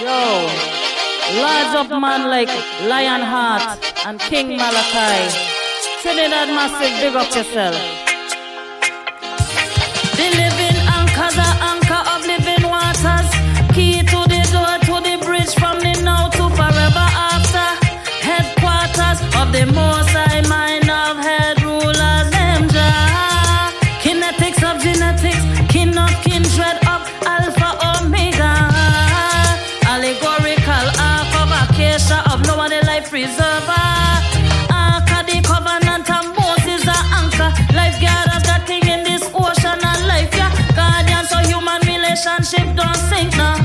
Yo, large up man like Lionheart and King Malachi. Trinidad Massive, big up yourself. The living anchors are anchor of living waters. Key to the door, to the bridge from the now to forever after. Headquarters of the Most High mind of head rulers, them Jah. Kinetics of genetics, kin of kindred of Alpha Omega. Allegorical ark of acacia of no one life preserver. Ark of the covenant of Moses are anchor. Lifeguard got king in this ocean and life, yeah. Guardian so human relationship don't sink now.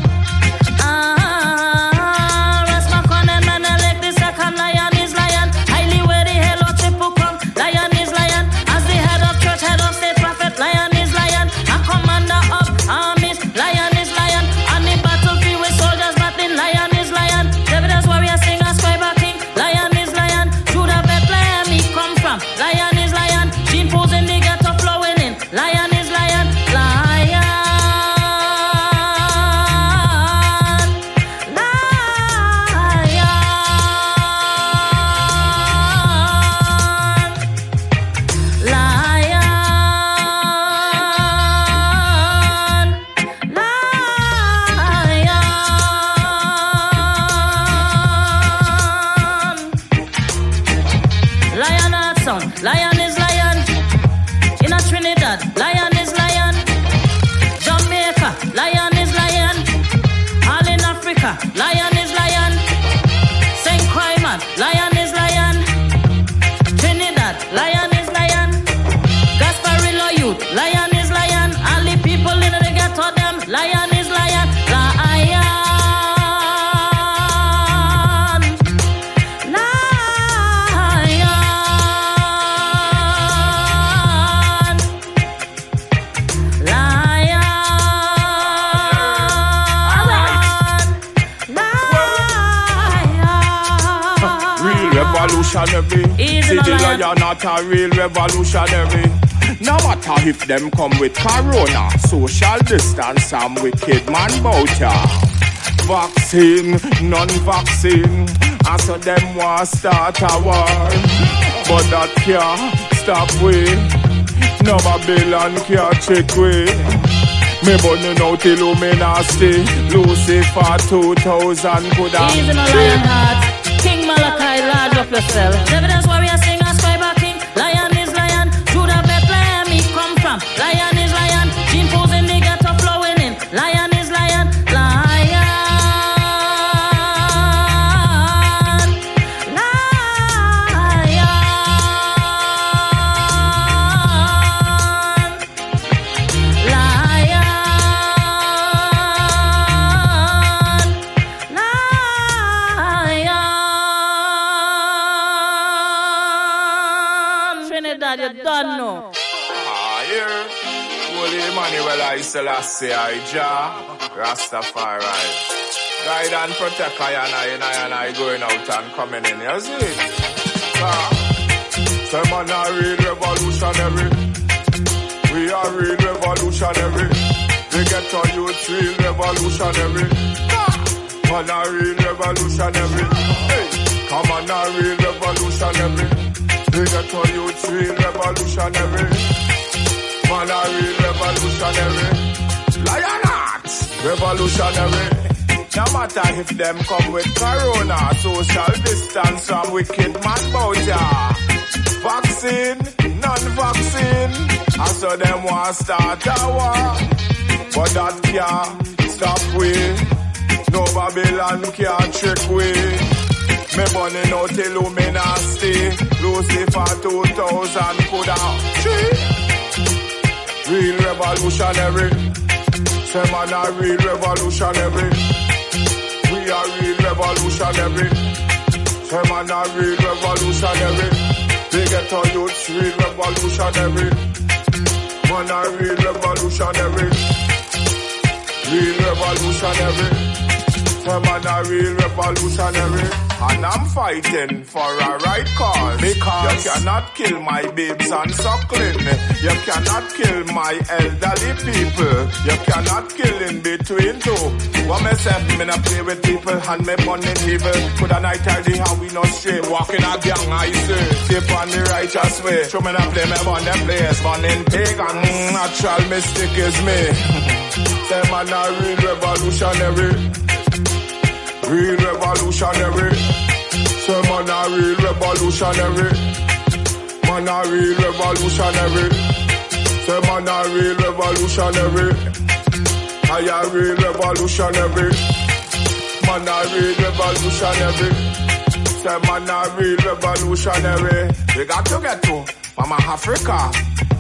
Lion is lion. In a Trinidad, lion is lion. Jamaica, lion is lion. All in Africa, lion is lion. St. Croix, lion is lion. Trinidad, lion is lion. Gasparillo youth, lion is lion. All the people in the ghetto, them, lion is lion. Lion. Revolutionary. See the lion not a real revolutionary. No matter if them come with corona, social distance and wicked man bout ya. Vaccine, non-vaccine, and so them want start a war. But that can't stop we. No Babylon can't check we. Me burning out Illuminati, Lucifer 2000 could have. Even a Lionheart. King Malachi, large up yourself. Evidence warrior sing a scribe king. Lion is lion. Judah Bethlehem he come from. Lion is lion. Gene pose in the ghetto flowing in. Lion is lion. Lion. Lion. Lion. Trinidad, you don't know. Here, Holy Emmanuel, I Selassie, I Jah, Rastafari. Guide and protect I going out and coming in, you see it? Some man are real revolutionary. We are real revolutionary. We get on youth real revolutionary. Man are real revolutionary. Hey, come on, are real revolutionary. We get on youth real revolutionary. Man a real revolutionary. Lionheart revolutionary. No matter if them come with corona, social distance and wicked man bout ya. Vaccine, non-vaccine, and so them want start a war. But that can't stop we. No Babylon can't trick we. Me burning out Illuminati, Lucifer 2000 could have. Real revolutionary. Say man a real revolutionary. We are real revolutionary. Say man a real revolutionary. They get our youths real revolutionary. Man a real revolutionary. Real revolutionary. Say Say man a real revolutionary. And I'm fighting for a right cause. Because you cannot kill my babes and suckling. You cannot kill my elderly people. You cannot kill in between two. What me say, me not play with people and me money evil. Could a night or day how we not straight. Walking a gang I say. Step on the righteous way. Show me not play me on them place. Born in pagan. Natural mystic is me. Say man a real revolutionary. Real revolutionary. Say man a real revolutionary. Man a real revolutionary. Say man a real revolutionary. I a real revolutionary. Man a real revolutionary. Say man a real revolutionary. We got to get to Mama Africa.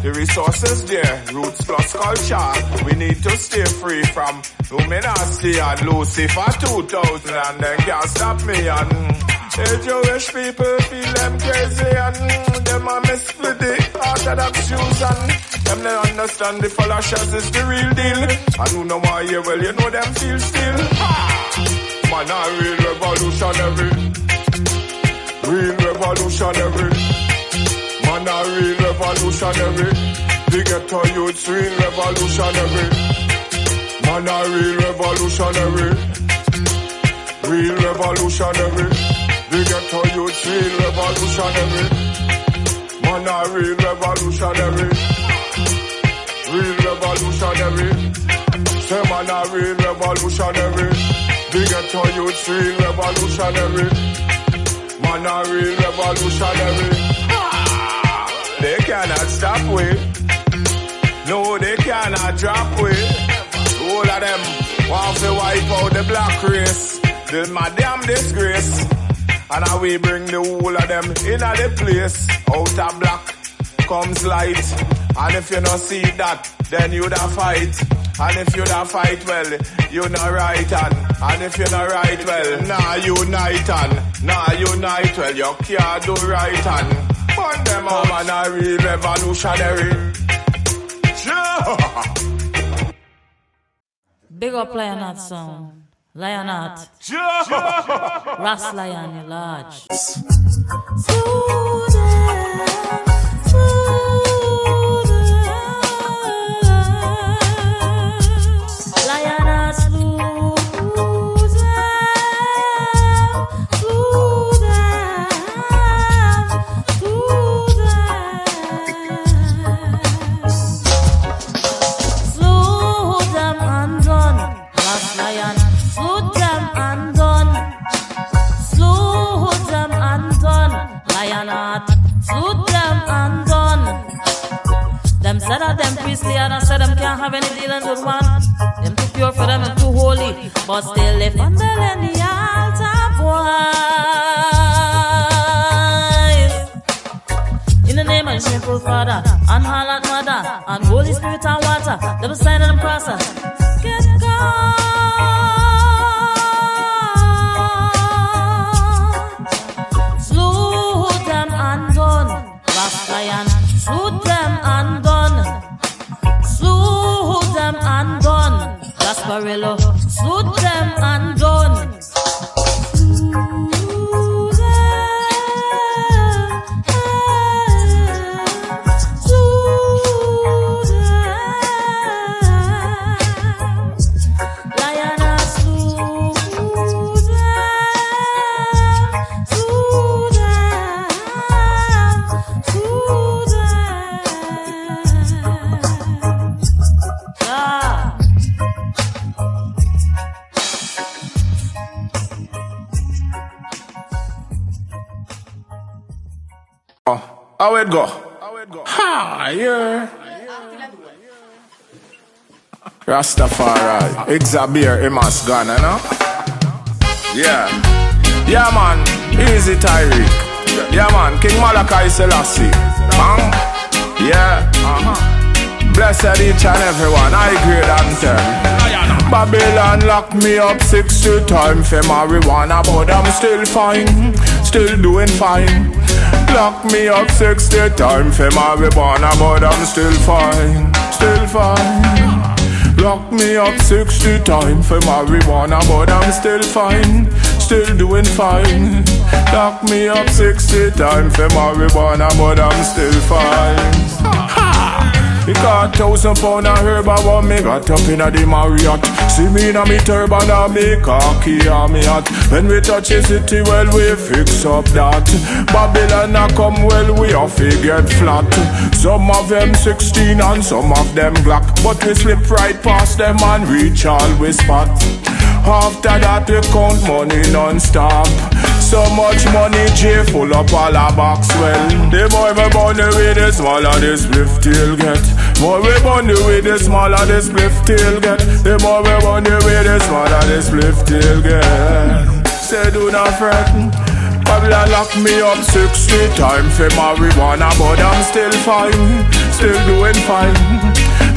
The resources there, roots plus culture. We need to stay free from Luminosity and Lucifer 2000, and then can't stop me. And the Jewish people feel them crazy, and them a mess with the Orthodox Jews, and them they understand the fallashas is the real deal. And who know why you well, you know them feel still. Man a real revolutionary. Real revolutionary. Man a real revolutionary. The ghetto youths real revolutionary. Man a real revolutionary. Real revolutionary. The ghetto youths real revolutionary. Man a real revolutionary. Real revolutionary. Say man a real revolutionary. The ghetto youths real revolutionary. Man a real revolutionary. They cannot stop we. No, they cannot drop we. All of them want to wipe out the black race. This my damn disgrace. And now we bring the whole of them in a the place. Out of black comes light. And if you not see that, then you da fight. And if you da fight, well, you not right and if you not right, well, nah unite and nah unite, well, you can't do right and burn them out. Man a real revolutionary. Sure. Big up Lionheart sound. Lionheart. Ras Lion, you large. Said that them priestly and I said them can't have any dealings with one. Them too pure for them and too holy, but still live under the altar, boys. In the name of the simple Father, and Harlot Mother, and Holy Spirit and water, double sign of the process. Get gone. Slew them and done. Last lion, slew them and done. And done. Gasparillo, shoot them and done. How it go? Ha, yeah. Rastafari, Exabir, Emas Ghana, no? Yeah. Yeah, man. Easy Tyreek. Yeah, man. King Malachi Selassie. Bang. Yeah. Blessed each and everyone. I grade anthem. Babylon lock me up 60 times for marijuana, but I'm still fine. Still doing fine. Lock me up 60 times for marijuana, but I'm still fine. Still fine. Lock me up 60 times for marijuana, but I'm still fine, still doing fine. Lock me up 60 times for marijuana, but I'm still fine. He got 1,000 pound of herb, I want me got up in the Marriott. See me in a me turban and me cocky and me hat. When we touch the city, well we fix up that. Babylon a come, well we off to get flat. Some of them 16 and some of them Glock, but we slip right past them and reach all we spot. After that we count money non-stop. So much money, J full up all our box. Well, the more we burn the way, the smaller the spliff tail get. More we burn the way, the smaller the spliff tail get. The more we burn the way, the smaller the spliff tail get. Say do not fret. Babylon lock me up 60 times for marijuana, but I'm still fine, still doing fine.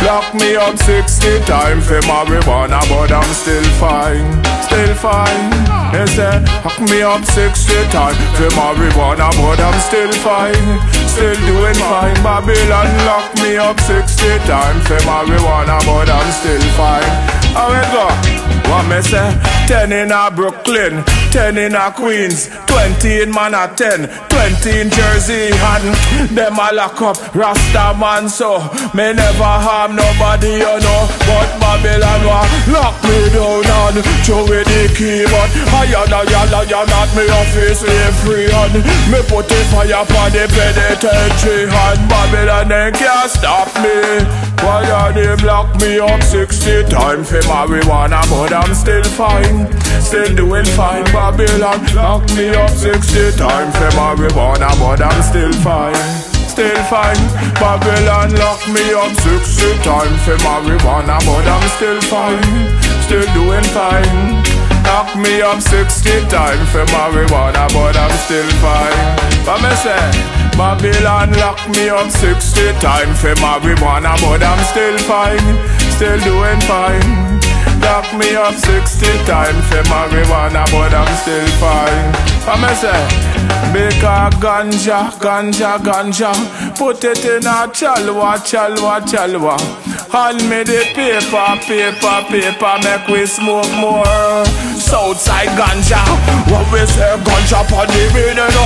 Lock me up 60 times for marijuana, but I'm still fine, still fine. They say, lock me up 60 times for marijuana, but I'm still fine, still doing fine. Babylon lock me up 60 times for marijuana, but I'm still fine. How we go? What me say? 10 in a Brooklyn, 10 in a Queens, 20 in Manhattan, 20 in Jersey, and them a lock up Rasta man, so me never harm nobody, you know. But Babylon wa lock me down and throw away the key. But I not me office slave free, and me put the fire upon the penitentiary, and Babylon they can't stop me. Why are they block me up 60 times for marijuana, but I'm still fine, still doing fine. Babylon lock me up 60 times for marijuana, but I'm still fine, still fine. Babylon lock me up 60 times for marijuana, but I'm still fine, still doing fine. Lock me up 60 times for marijuana, but I'm still fine. But me say, Babylon lock me up 60 times for marijuana, but I'm still fine, still doing fine. Lock me up 60 times for marijuana, but I'm still fine. And me say, make a ganja, put it in a chalwa. Hand me the paper, make we smoke more. Southside ganja, what we say ganja pon the radio,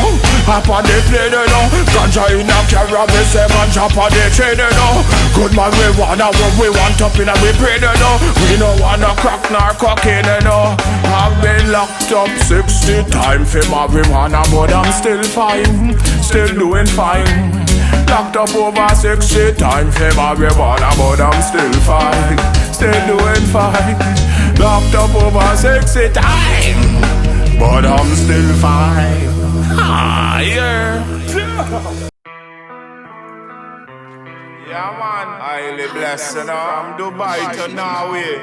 upon the plane, ganja in a carrot, we say ganja pon the train, good man we wanna what we want up in a we brain, we no wanna crack nor cocaine, I've been locked up 60 times for marijuana, but I'm still fine, still doing fine. Locked up over 60 times for marijuana, but I'm still fine, still doing fine. Locked up over 60 times, but I'm still fine. Ah, yeah. Yeah, man, highly blessed, From Dubai to Norway.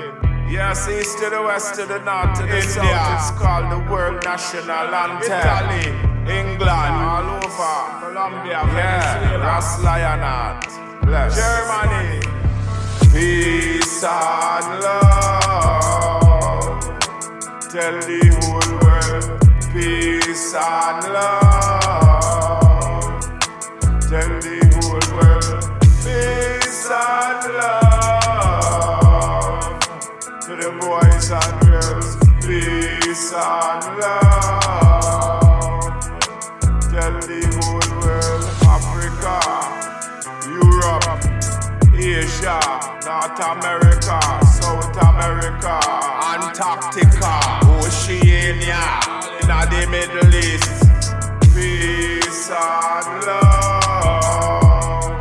Yes, east to the west to the north to the south. It's called the world national anthem. Italy, England, all over, Colombia, Venezuela, Ras Lionheart, bless. Germany, peace and love. Tell the whole world, peace and love. Tell the whole world, peace and love. To the boys and girls, peace and love. Tell the whole world, Africa, Europe, Asia, North America, South America, Antarctica, Oceania, in the Middle East, peace and love.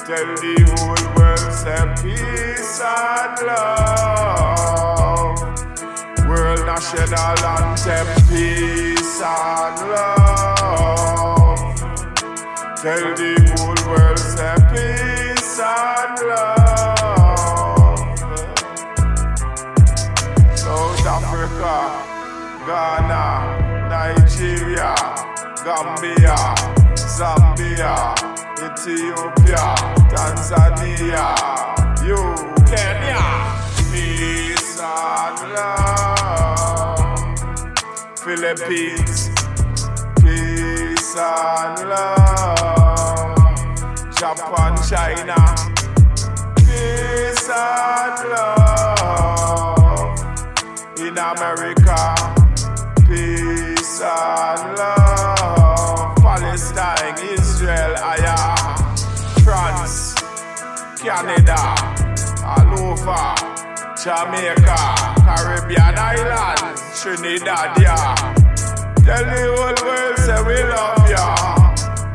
Tell the whole world, say peace and love. World national anthem, peace and love. Tell the whole world, say peace and love. South Africa, Ghana, Nigeria, Gambia, Zambia, Ethiopia, Tanzania, Kenya, peace and love. Philippines, peace and love. Japan, China, peace and love. in America. Peace and love. Palestine, Israel, France, Canada, all over. Jamaica, Caribbean islands, Trinidad, yeah. Tell the whole world say we love ya.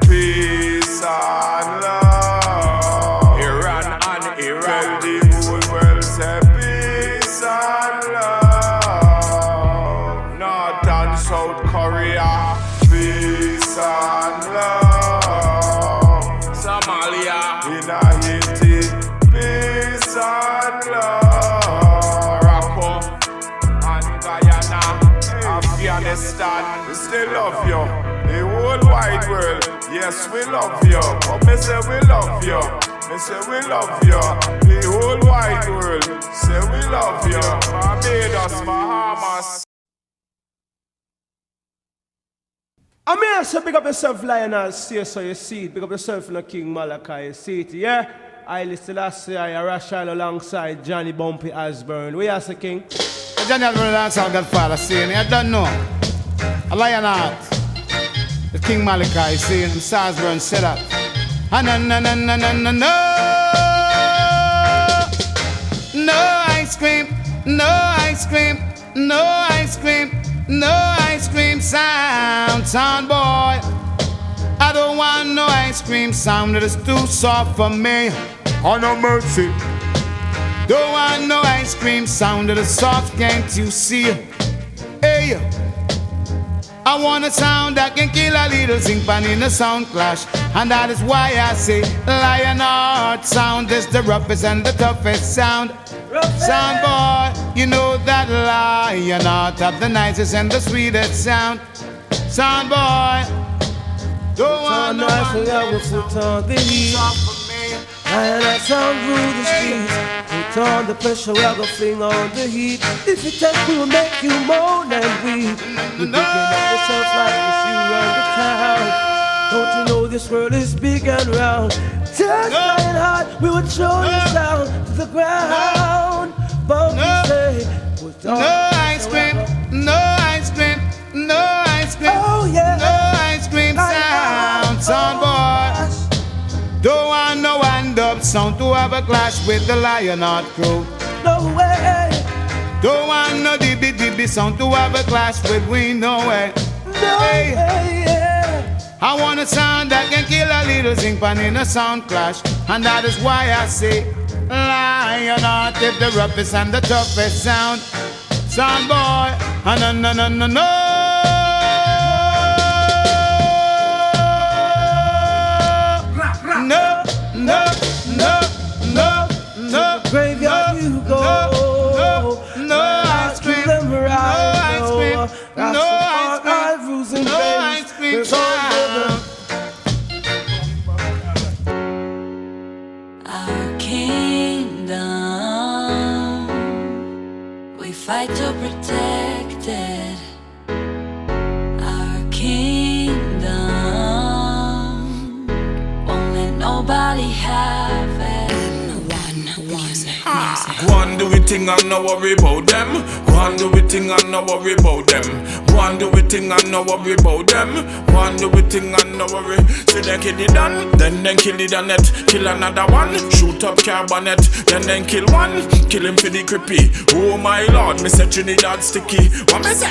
Peace and love. Iran and Iraq. Tell the whole world say peace and love. North and South Korea. Peace and love. Somalia. In Haiti. Peace and love. Afghanistan, we still love you. The whole wide world, yes, we love you. But me say we love you. Me say we love you. The whole wide world, say we love you. Barbados, Bahamas. I mean, I say, pick up yourself, Lionel, see so you see it. Pick up yourself in the King Malachi, you see it, yeah? I listen last year, I Rashad alongside Johnny Bumpy Osborne. We are the King. Johnny Osborne alongside Godfather saying, I don't know. A Lionheart, the King Malachi saying, Osborne said that. No, no, no, no, no, no, no. No ice cream, no ice cream, no ice cream, no ice cream sound boy. I don't want no ice cream sound that is too soft for me. Oh no mercy. Don't want no ice cream sound that is soft, can't you see? Hey, I want a sound that can kill a little zinc pan in a sound clash. And that is why I say Lionheart sound is the roughest and the toughest sound. Sound boy, you know that Lionheart have the nicest and the sweetest sound. Sound boy, don't want no ice foot on the heat. Lionheart sound rule the streets. Put on the pressure, we're gonna fling on the heat. If you test, we will make you moan and weep. You're picking up yourself like this, you run the town. Don't you know this world is big and round? Touch Lionheart, we will throw you down to the ground. But we say, put on no ice cream, no ice cream, no ice cream. Oh yeah, no ice cream sound boy. Don't want no wind-up sound to have a clash with the Lionheart crew. No way. Don't want no dibby sound to have a clash with we, no way. No way, yeah. I want a sound that can kill a little zinc pan in a sound clash. And that is why I say Lionheart is the roughest and the toughest sound. Sound boy, no, no, no, no, no. No, no, no, no, no. Graveyard you go. No ice cream. No ice cream. No ice cream. No ice cream. Our kingdom, we fight to protect it. Our kingdom, won't let nobody have it. Go and do it thing and no worry about them. Go and do it thing and no worry about them. Go and do it thing and no worry about them. Go and do it thing and no worry. See them kill it done, then kill it on net. Kill another one, shoot up carbonet. Then kill one, kill him for the creepy. Oh my lord, me say Trinidad sticky. What me say?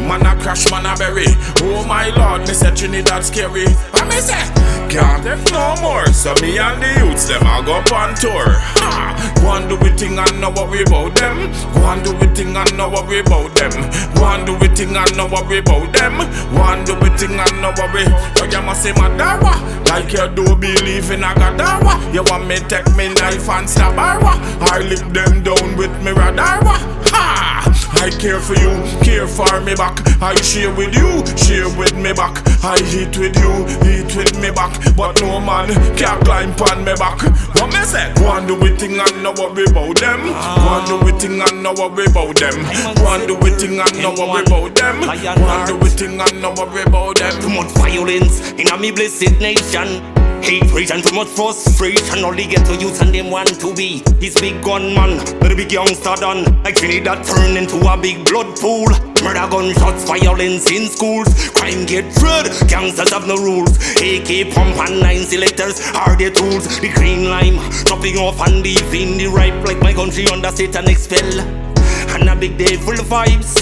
Man a crash, man a bury. Oh my lord, me say Trinidad scary. What me say? Can't take no more. So me and the youths them a go on tour. Ha! Go and do it thing and no worry about them. Go and do it thing and no worry about them. Go and do it thing and no worry about them. Go and do it thing and no worry. So you must say Madawa, like you do believe in a Gadawa. You want me take me knife and stab her? I lick them down with me radar. Ha! I care for you, care for me back. I share with you, share with me back. I eat with you, eat with me back. But no man can climb on me back. What me say? Go and do it thing and no worry about them. Go and do it thing and no worry about them. Go and do it thing and no worry about them. Go and do it thing and no worry about them. Too much violence in a me blessed nation. Hate rage and too much frustration. All they get to use and them want to be his big gunman, but a big youngster done. Like Trinidad turn into a big blood pool. Murder, gunshots, violence in schools. Crime get red, gangsters have no rules. AK pump and 9 selectors are their tools. The green lime chopping off and leaving the ripe. Like my country under satanic spell. And a big day full of vibes.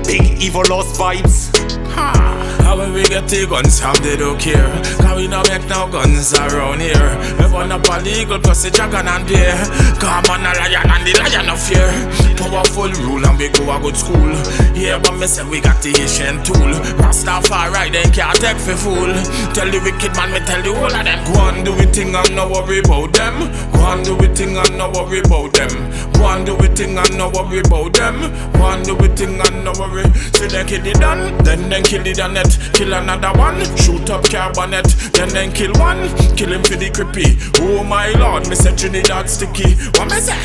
Big evil lost vibes. How when we get the guns from they don't care. Cause we no make no guns around here. We burn up a legal plus the dragon and bear. Come on a lion and the lion of fear. Powerful rule and we go a good school. Yeah but me say we got the Asian tool. Rastafari then can't take for fool. Tell the wicked man me tell the whole of them. Go on do we thing and no worry about them. Go on do we thing and no worry about them. Go on do we thing and no worry about them. Go on do we thing and no worry. See they kill it done, then kill it on net. Kill another one, shoot up carbonet. Then kill one, kill him for the creepy. Oh my lord, me say Trinidad sticky. What me say?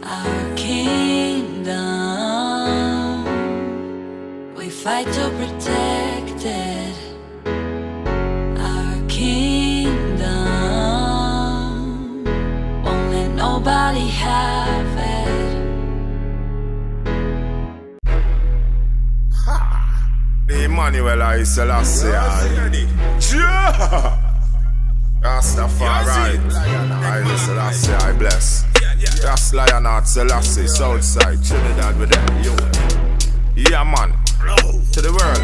Our kingdom, we fight to protect it. Our kingdom, won't let nobody have it. Emmanuel I Selassie. Rastafari. I Selassie I bless. Just Lionheart Selassie, Southside, Trinidad with them. Yo. Yeah man. To the world.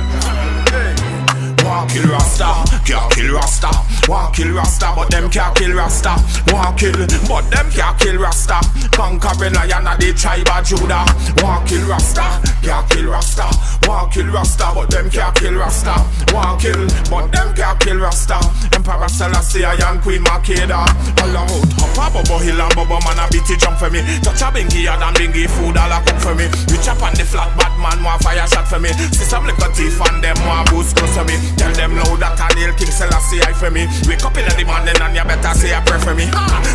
Want kill Rasta, can't kill Rasta. Want kill Rasta, but them can't kill Rasta. Want kill, but them can't kill Rasta. Conquering lion of the tribe of Judah. Want kill Rasta, can't kill Rasta. Want kill Rasta, but them can't kill Rasta. Want kill, but them can't kill Rasta. Emperor Selassie and Queen Makeda. All out, hop up Bobo Hill and Bobo man a beat it jump for me. Touch a bingy and bingy food all a cook for me. We chop on the flat bad man want fire shot for me. See some little teeth and them want boost close for me. Tell them now that I nail King Selassie I for me. Wake up in the morning and you better say a prayer for me.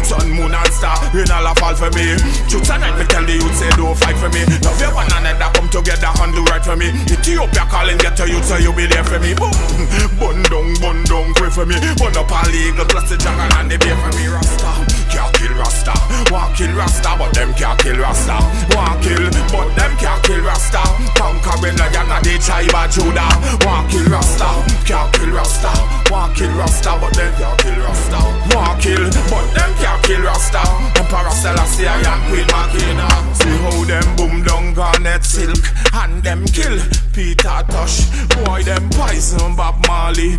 Sun, moon and star, rain all a fall for me. Truth and night me tell the youth say don't fight for me. Love your one another come together and do right for me. Ethiopia calling get to you so you be there for me. Bun down, pray for me. Bun up a legal plus the jungle and the beer for me. Rasta, can't kill Rasta. Want kill Rasta but them can't kill Rasta. Want kill but them can't kill Rasta. Conquering lion of the tribe of Judah. Want kill Rasta, can't kill Rasta. Want kill Rasta but them can't kill Rasta. Want kill but them can't kill Rasta. Emperor Selassie and Queen Makeda. See how them boom down garnet silk and them kill Peter Tosh. Boy them poison Bob Marley.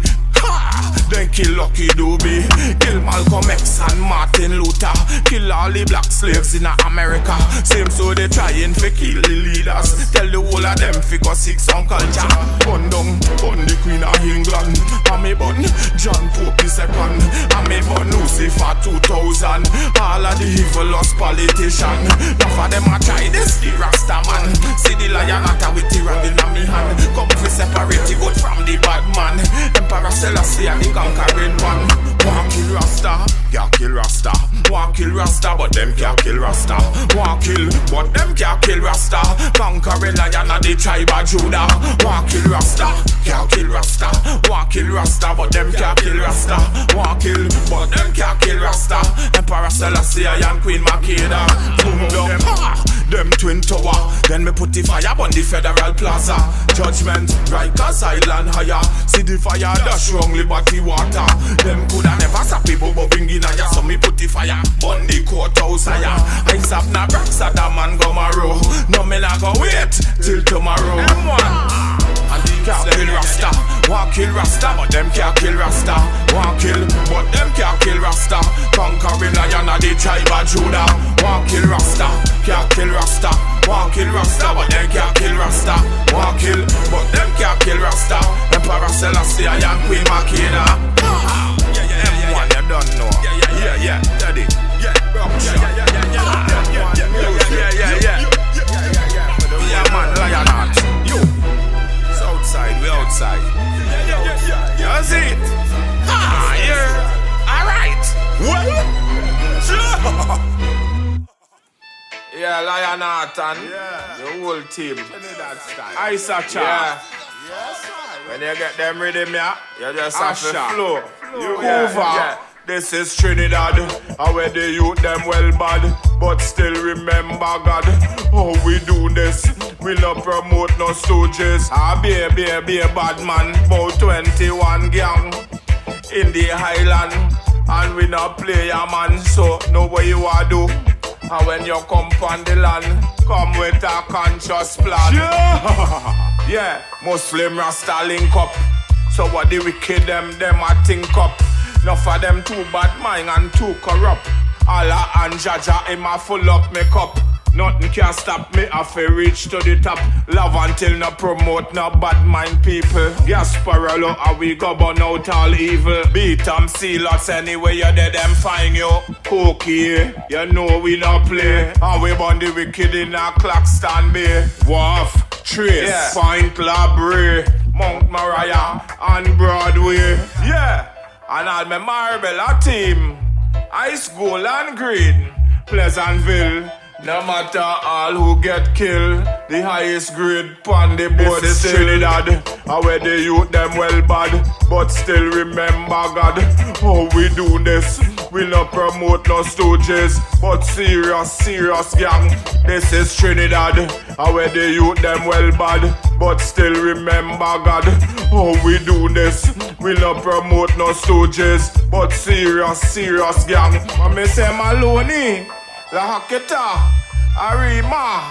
Then kill Lucky Dube, kill Malcolm X and Martin Luther, kill all the black slaves in America. Same so they trying to kill the leaders. Tell the whole of them figure 6 on culture. Bun down, bun the Queen of England. And me bun John Pope II. And me bun Lucifer 2000. All of the evilest politicians. Enough of them a try this the Rasta man. See the lion at with the rag in me hand. Come to separate the good from the bad man. Emperor Selassie and the conquering one. Want kill Rasta, can't kill Rasta. Want kill Rasta, but them can't kill Rasta. Want kill, but them can't kill Rasta. Conquering lion of the tribe of Judah. Want kill Rasta, can't kill Rasta. Want kill Rasta, but them can't kill Rasta. Want kill, but them can't kill Rasta. Emperor Selassie and Queen Makeda. Boom down, them twin tower. Then me put the fire on the Federal Plaza. Judgment, Rikers Island higher. See the fire dash wrong Liberty water. Them coulda never stop people but bring in a ya. So me put the fire on the courthouse higher. I stop na rocks at a man go marrow. No me nah go wait till tomorrow. M1 and the can't kill Rasta. Want kill Rasta but them can't kill Rasta. Want kill but them can't kill Rasta. Conquering lion of the tribe of Judah. Want kill Rasta, can't kill Rasta. Want kill Rasta but them can't kill Rasta. Want kill but them can't kill Rasta. Emperor Selassie and Queen Makeda. M1 you don't know. Yeah, daddy. Yeah, man, Lionheart. You Southside, we outside. You see it? Yeah. Alright. Yeah, Lionheart and the whole team. Isaac, yeah. When you get them rhythm, yeah, you just have to flow. Yeah. This is Trinidad, where the youth them well bad, but still remember God. How we do this, we not promote no stooges. Be a bad man, about 21 gang in the Highland, and we not play a man, so know what you want to do. And when you come on the land, come with a conscious plan. Yeah, Muslim Rasta link up. So what the wicked them a think up. Enough of them too bad mind and too corrupt. Allah and Jaja him a full up me cup. Nothing can stop me if I reach to the top. Love until no promote no bad mind people. Gas parallel how we go burn out all evil. Beat them see lots anyway you dead them find you. Cookie, you know we not play. And we burn the wicked in a Claxton Bay. Wharf, Trace, Point Labrie, Mount Mariah and Broadway. Yeah. And all my Marbella team, Ice Gold and Green, Pleasantville. No matter all who get killed, the highest grade pon the board is Trinidad, where the youth them well bad, but still remember God. How we do this, we not promote no stooges, but serious gang. This is Trinidad, where the youth them well bad, but still remember God. How we do this, we not promote no stooges, but serious gang. And me say Maloney, La Haketa, Arima,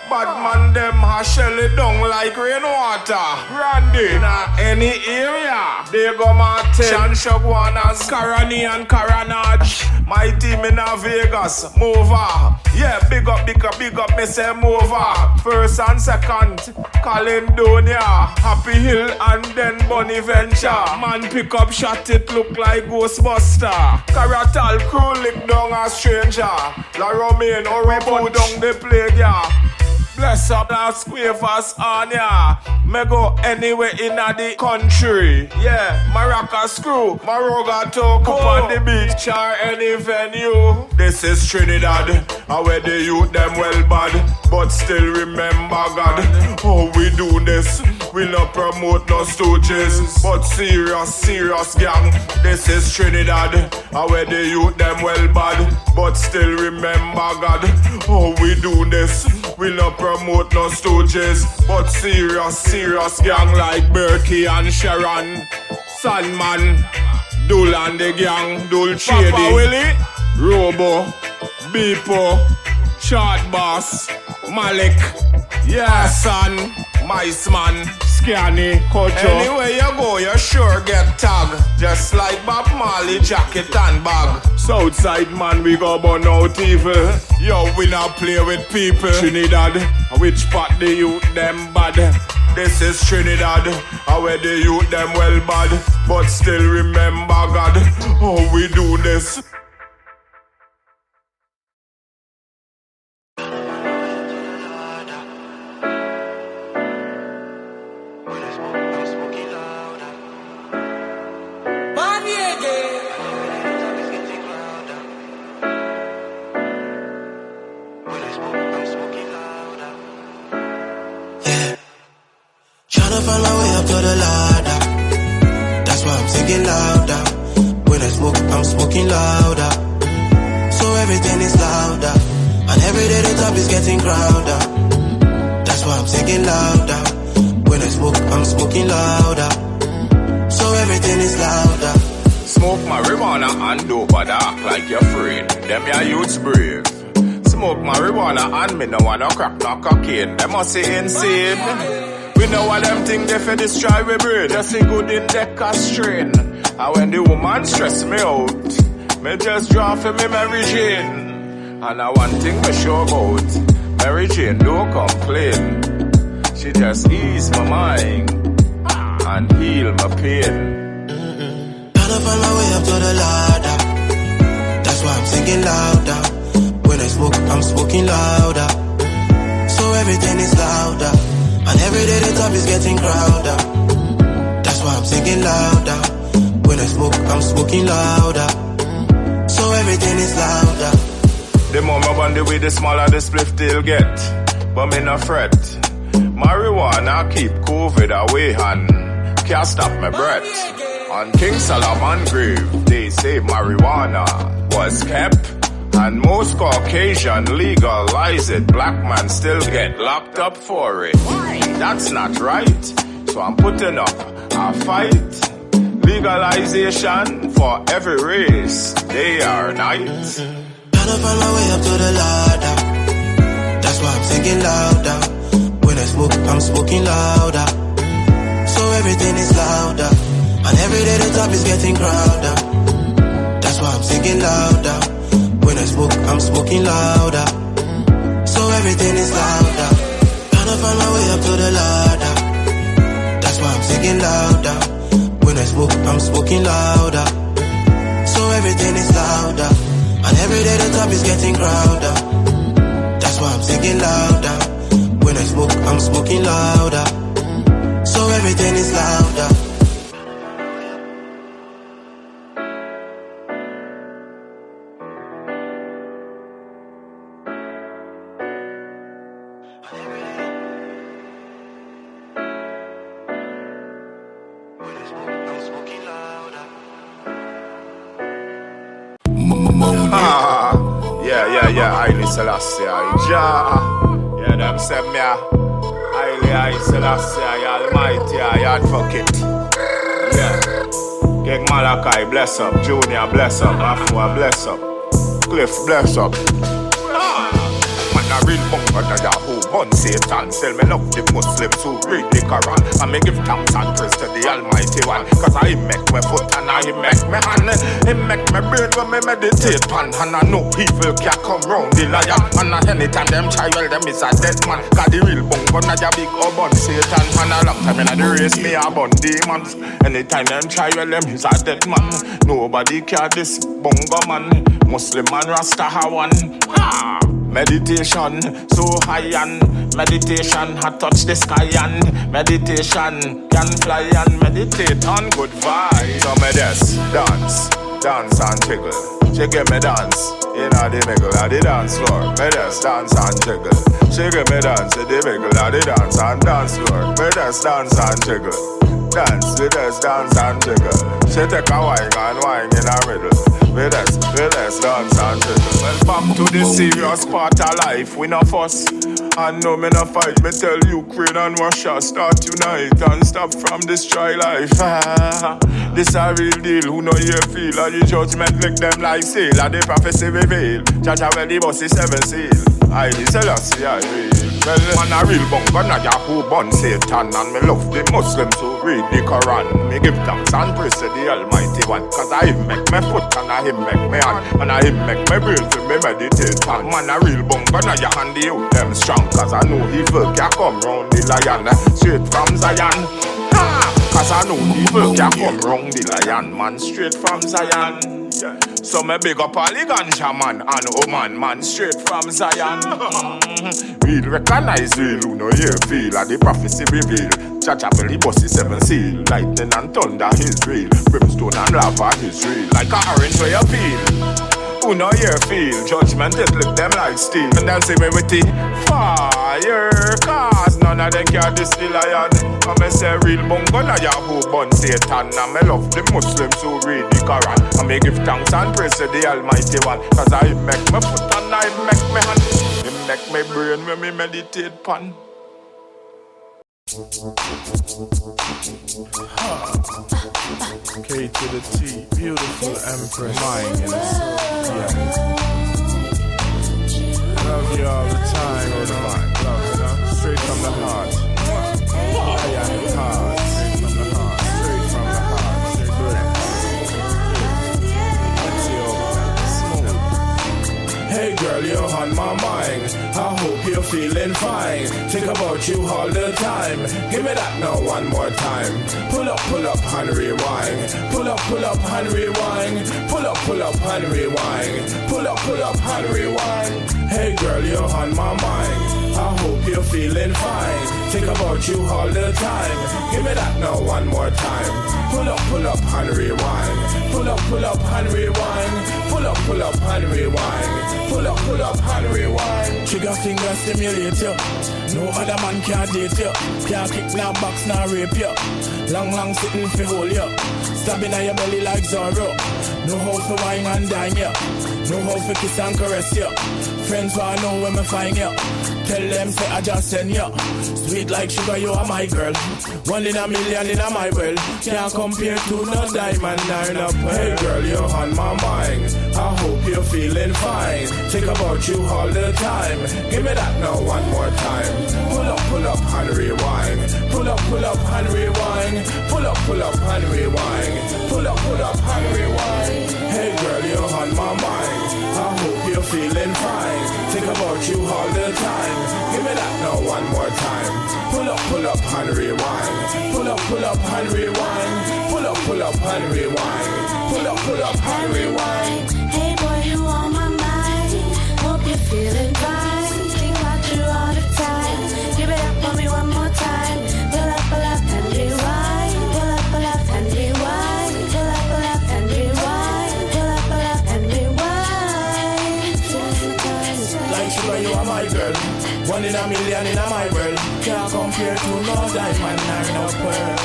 bad man them a shell it down like rainwater. Randy, na any area, they go Martin, Shogwanas, Karani and Karanaj. My team in Vegas, Mova. Yeah, big up, me say Mova. First and second, Caledonia, Happy Hill and then Bonaventure. Man pick up shot, it look like Ghostbuster. Caratal crew lick down a stranger. La Romaine or we put down the plague, yeah. Bless up that squavers on ya. Me go anywhere in the country. Yeah, Maracas crew, Maroga talk up on the beach or any venue. This is Trinidad, where the youth them well bad, but still remember God. How we do this, we not promote no stooges, but serious gang. This is Trinidad, where the youth them well bad, but still remember God. How we do this, we not promote no stooges, but serious gang like Berkey and Sharon, Sandman, Dul and the gang, Dul Shady, Papa Willie, Robo, Beepo, Short Boss, Malik, yeah, son, Mice Man, Scanny, Kojo. Anywhere you go, you sure get tagged. Just like Bob Marley, jacket and bag. Southside man, we go burn out evil. Yo, we not play with people. Trinidad, which part the youth them bad? This is Trinidad, where the youth them well bad, but still remember God. How we do this? Tryna find my way up to the ladder. That's why I'm singing louder. When I smoke, I'm smoking louder. So everything is louder. And every day the top is getting crowded. That's why I'm singing louder. When I smoke, I'm smoking louder. So everything is louder. Smoke marijuana and dope, but act like you're afraid. Them your youths brave. Smoke marijuana and me no wanna crack no cocaine. Them must say insane. We know what them think they for destroy we brain. Just see good in deck strain. And when the woman stress me out, me just draw for me Mary Jane. And I one thing me sure about, Mary Jane don't complain. She just ease my mind and heal my pain. Tryna find my way up to the ladder. That's why I'm singing louder. When I smoke, I'm smoking louder. So everything is louder. And every day the top is getting crowded. That's why I'm singing louder. When I smoke, I'm smoking louder. So everything is louder. The more I want the way, the smaller the spliff they'll get. But me no fret. Marijuana keep COVID away and can't stop my breath. On King Solomon grave, they say marijuana was kept. And most Caucasian legalize it. Black man still get locked up for it. Why? That's not right. So I'm putting up a fight. Legalization for every race. Day or night. Trying to find my way up to the ladder. That's why I'm singing louder. When I smoke, I'm smoking louder. So everything is louder. And every day the top is getting crowded. That's why I'm singing louder. When I smoke, I'm smoking louder. So everything is louder. Trying to find my way up to the ladder. That's why I'm singing louder. When I smoke, I'm smoking louder. So everything is louder. And every day the top is getting crowded. That's why I'm singing louder. When I smoke, I'm smoking louder. So everything is louder. Yeah, Haile Selassie, yeah, them say me, Haile Selassie, Almighty, advocate, yeah, King Malachi, bless up, Junior, bless up, Afua, bless up, Cliff, bless up. Man, a real bunker, that who bun Satan, tell me love the Muslims who read the Quran, and me give thanks and praise to the Almighty One, cause I make my foot and I make my hand, he make my brain when me meditate pan, and I know evil can't come round the liar, and anytime them try, well, them is a dead man, cause the real bunker, that a big bun Satan, and a long time in the race, me a bun demons, anytime them try, well, them is a dead man, nobody care this bunker man, Muslim and Rasta have one, meditation, so high and meditation, I touch the sky and meditation, can fly and meditate on good vibes. So me just dance and jiggle. She give me dance, in the middle of the dance floor. Me just dance and jiggle. She give me dance, in the middle of the dance and dance floor. Me just dance and jiggle. Dance, we just dance and jiggle. She take a wine and wine in the middle. We just dance and jiggle. Well, back to the serious part of life, we no fuss. And no me no fight, me tell Ukraine and Russia start unite and stop from destroy life. This a real deal, who know you feel, and the judgment lick them like sail, and the prophecy reveal. Jaja well the boss is 7 seal. I Selassie I real. Well, man a real bunker, not ya who bun Satan, and me love the Muslims who read the Quran. Me give thanks and praise to the Almighty One, cause I him make me foot and I him make me hand, and I him make me brain to me meditate on. Man a real bunker, not ya hand the out them strong, cause I know evil can come round the lion, straight from Zion. Cause I know evil can come round the lion, man, straight from Zion. So me big up all the ganja man and Oman man, straight from Zion. Real recognize real, who know you feel, and the prophecy reveal. Jaja belly bossy 7 seal, lightning and thunder is real, brimstone and lava is real, like a orange where you feel. Who know you feel, judgment it look them like steel, and they'll say me with the fire, cause none of them can diss the lion. And me say real bungo na who bun Satan, and me love the Muslims who read the Quran, and me give thanks and praise to the Almighty One, cause I make my foot and I make my hand, he make my brain when me meditate pan. K to the T, beautiful empress, mine in the soul, yeah. Love you all the time, love, you know, straight from the heart. I am the heart, straight from the heart, straight from the heart, straight let's see smooth. Hey girl, you're on my mind, I hope you're feeling fine. Think about you all the time. Give me that now one more time. Pull up and rewind. Pull up and rewind. Pull up and rewind. Pull up and rewind. Hey girl, you're on my mind. I hope you're feeling fine. Think about you all the time. Give me that now one more time. Pull up and rewind. Pull up and rewind. Pull up and rewind. Pull up and rewind. Trigger finger stimulate you. No other man can date you. Can't kick now box now rape you. Long sitting fi hold you. Stabbing at your belly like Zorro. Know how to wine and dine you. Know how to kiss and caress you. Friends wanna know where me find you. Tell them say I just send you. Sweet like sugar, you are my girl. 1 in a million in a my world. Can't compare to no diamond or no pearl. Hey girl, you're on my mind. I hope you're feeling fine. Think about you all the time. Give me that now one more time. Pull up and rewind. Pull up and rewind. Pull up and rewind. Pull up and rewind. Hey girl, you're on my mind. I hope you're feeling fine. Think about you all the time. Give me that now one more time. Pull up and rewind. Pull up and rewind. Pull up and rewind. Pull up and rewind. Hey boy, you on my mind. Hope you're feeling fine. Think about you all the time. Give it up for me one more time. Pull up and rewind. Pull up and rewind. Pull up and rewind. Pull up and rewind. Like sugar, you are my girl. 1 in a million in a my world. Can't compare to no diamond or no pearl.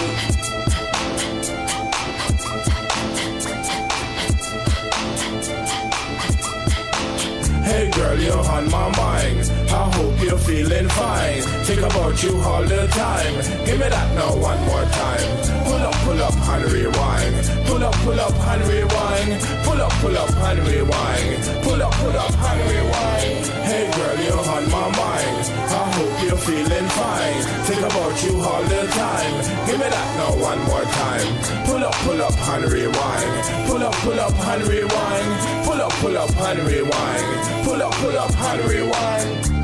Hey girl, you're on my mind. I hope you're feeling fine. Think about you all the time. Give me that now one more time. Pull up and rewind. Pull up and rewind. Pull up and rewind. Pull up and rewind. Hey girl, you're on my mind. I hope you're feeling fine. Think about you all the time. Give me that now one more time. Pull up and rewind. Pull up and rewind. Pull up and rewind. Pull up and rewind.